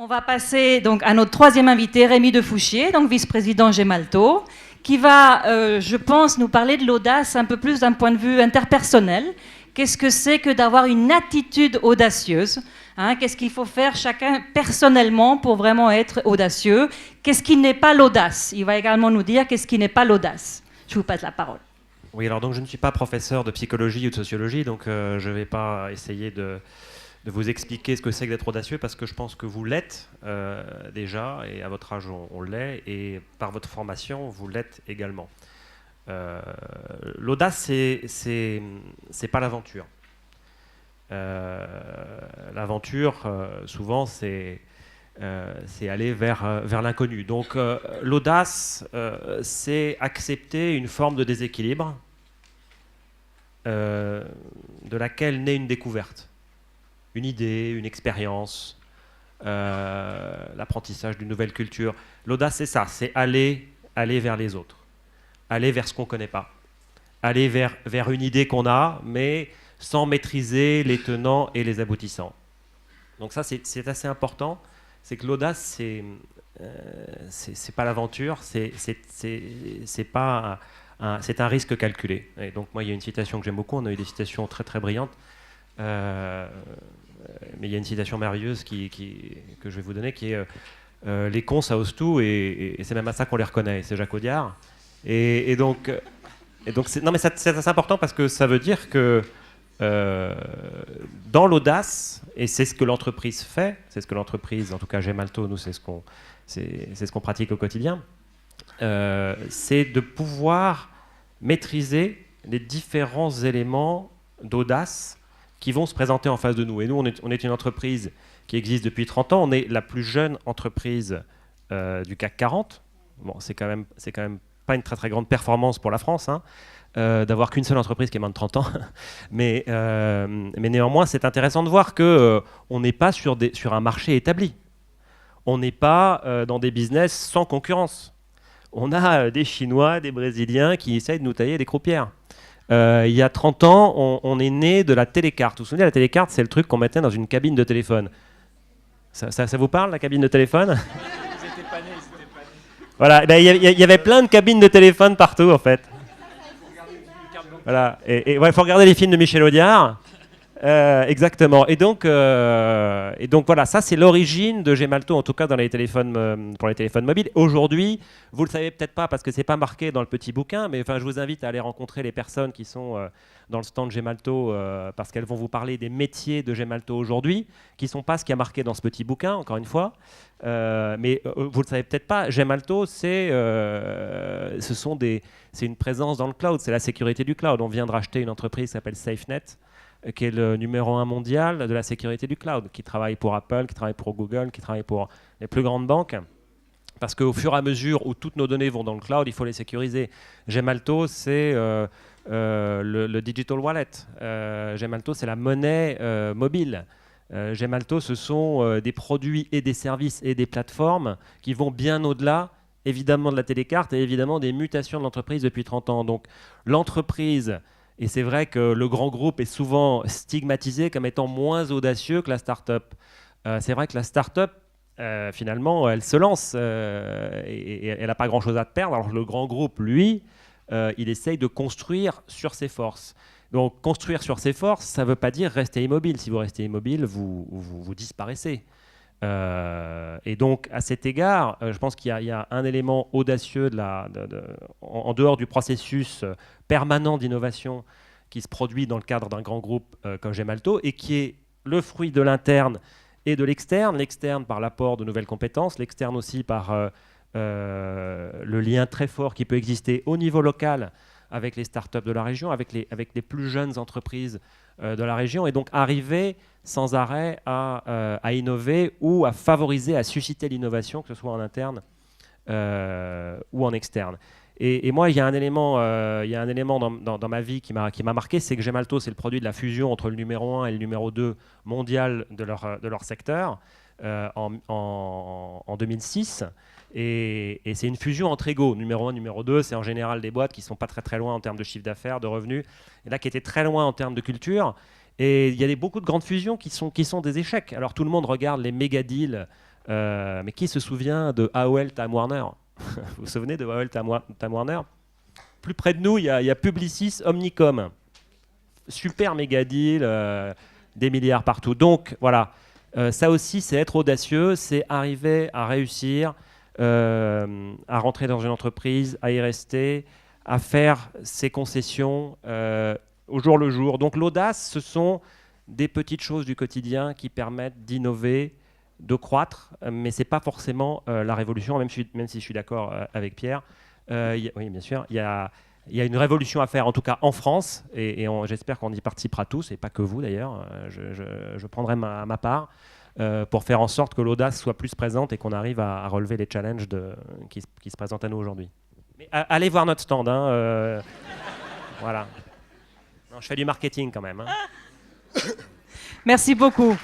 On va passer donc à notre troisième invité, Rémi Defouchier, donc vice-président Gemalto, qui va, je pense, nous parler de l'audace un peu plus d'un point de vue interpersonnel. Qu'est-ce que c'est que d'avoir une attitude audacieuse, hein? Qu'est-ce qu'il faut faire chacun personnellement pour vraiment être audacieux? Qu'est-ce qui n'est pas l'audace? Il va également nous dire qu'est-ce qui n'est pas l'audace. Je vous passe la parole. Oui, alors donc je ne suis pas professeur de psychologie ou de sociologie, donc je ne vais pas essayer de vous expliquer ce que c'est que d'être audacieux, parce que je pense que vous l'êtes déjà, et à votre âge on l'est, et par votre formation vous l'êtes également. L'audace, c'est pas l'aventure. L'aventure, souvent, c'est aller vers l'inconnu. Donc l'audace, c'est accepter une forme de déséquilibre de laquelle naît une découverte. Une idée, une expérience, l'apprentissage d'une nouvelle culture. L'audace, c'est ça, c'est aller vers les autres, aller vers ce qu'on ne connaît pas, aller vers une idée qu'on a, mais sans maîtriser les tenants et les aboutissants. Donc ça, c'est assez important, c'est que l'audace, c'est pas l'aventure, c'est un risque calculé. Et donc moi, il y a une citation que j'aime beaucoup, on a eu des citations très très brillantes, mais il y a une citation merveilleuse que je vais vous donner qui est les cons ça ose tout, et c'est même à ça qu'on les reconnaît, c'est Jacques Audiard. Et donc non, mais c'est assez important, parce que ça veut dire que dans l'audace, et c'est ce que l'entreprise fait, c'est ce que l'entreprise, en tout cas Gemalto, nous c'est ce qu'on pratique au quotidien, c'est de pouvoir maîtriser les différents éléments d'audace qui vont se présenter en face de nous. Et nous, on est une entreprise qui existe depuis 30 ans. On est la plus jeune entreprise du CAC 40. Bon, c'est quand même pas une très très grande performance pour la France, hein, d'avoir qu'une seule entreprise qui a moins de 30 ans. mais néanmoins, c'est intéressant de voir qu'on n'est pas sur un marché établi. On n'est pas dans des business sans concurrence. On a des Chinois, des Brésiliens qui essayent de nous tailler des croupières. Il y a 30 ans, on est né de la télécarte. Vous vous souvenez, la télécarte, c'est le truc qu'on mettait dans une cabine de téléphone. Ça vous parle, la cabine de téléphone? Ils étaient pas nés. Voilà, il y avait plein de cabines de téléphone partout, en fait. Voilà. Et ouais, faut regarder les films de Michel Audiard. Exactement. Et donc voilà, ça c'est l'origine de Gemalto, en tout cas dans les téléphones, pour les téléphones mobiles. Aujourd'hui, vous le savez peut-être pas parce que c'est pas marqué dans le petit bouquin, mais enfin je vous invite à aller rencontrer les personnes qui sont dans le stand Gemalto, parce qu'elles vont vous parler des métiers de Gemalto aujourd'hui, qui sont pas ce qui a marqué dans ce petit bouquin, encore une fois. Mais vous le savez peut-être pas, Gemalto, c'est une présence dans le cloud, c'est la sécurité du cloud. On vient de racheter une entreprise qui s'appelle SafeNet, qui est le numéro 1 mondial de la sécurité du cloud, qui travaille pour Apple, qui travaille pour Google, qui travaille pour les plus grandes banques. Parce qu'au fur et à mesure où toutes nos données vont dans le cloud, il faut les sécuriser. Gemalto, c'est le digital wallet. Gemalto, c'est la monnaie mobile. Gemalto, ce sont des produits et des services et des plateformes qui vont bien au-delà, évidemment, de la télécarte et évidemment des mutations de l'entreprise depuis 30 ans. Donc l'entreprise... Et c'est vrai que le grand groupe est souvent stigmatisé comme étant moins audacieux que la start-up. C'est vrai que la start-up, finalement, elle se lance et elle n'a pas grand-chose à perdre. Alors le grand groupe, lui, il essaye de construire sur ses forces. Donc construire sur ses forces, ça ne veut pas dire rester immobile. Si vous restez immobile, vous disparaissez. Et donc, à cet égard, je pense qu'il y a un élément audacieux en dehors du processus permanent d'innovation qui se produit dans le cadre d'un grand groupe comme Gemalto, et qui est le fruit de l'interne et de l'externe. L'externe par l'apport de nouvelles compétences, l'externe aussi par le lien très fort qui peut exister au niveau local avec les startups de la région, avec les plus jeunes entreprises de la région, et donc arriver sans arrêt à innover ou à favoriser, à susciter l'innovation, que ce soit en interne ou en externe. Et moi, il y a un élément dans ma vie qui m'a marqué, c'est que Gemalto, c'est le produit de la fusion entre le numéro 1 et le numéro 2 mondial de leur secteur en 2006. Et c'est une fusion entre égaux. Numéro 1, numéro 2, c'est en général des boîtes qui ne sont pas très très loin en termes de chiffre d'affaires, de revenus, et là qui étaient très loin en termes de culture. Et il y a beaucoup de grandes fusions qui sont des échecs. Alors tout le monde regarde les méga deals Mais qui se souvient de AOL Time Warner? Vous vous souvenez de AOL Time Warner? Plus près de nous, il y a Publicis Omnicom. Super méga deal, des milliards partout. Donc voilà, ça aussi c'est être audacieux, c'est arriver à réussir, à rentrer dans une entreprise, à y rester, à faire ses concessions au jour le jour. Donc l'audace, ce sont des petites choses du quotidien qui permettent d'innover, de croître, mais ce n'est pas forcément la révolution, même si je suis d'accord avec Pierre. Oui, bien sûr, il y a une révolution à faire, en tout cas en France, et j'espère qu'on y participera tous, et pas que vous d'ailleurs. Je prendrai ma part pour faire en sorte que l'audace soit plus présente et qu'on arrive à relever les challenges qui se présentent à nous aujourd'hui. Mais allez voir notre stand. Voilà. Non, je fais du marketing quand même. Merci beaucoup.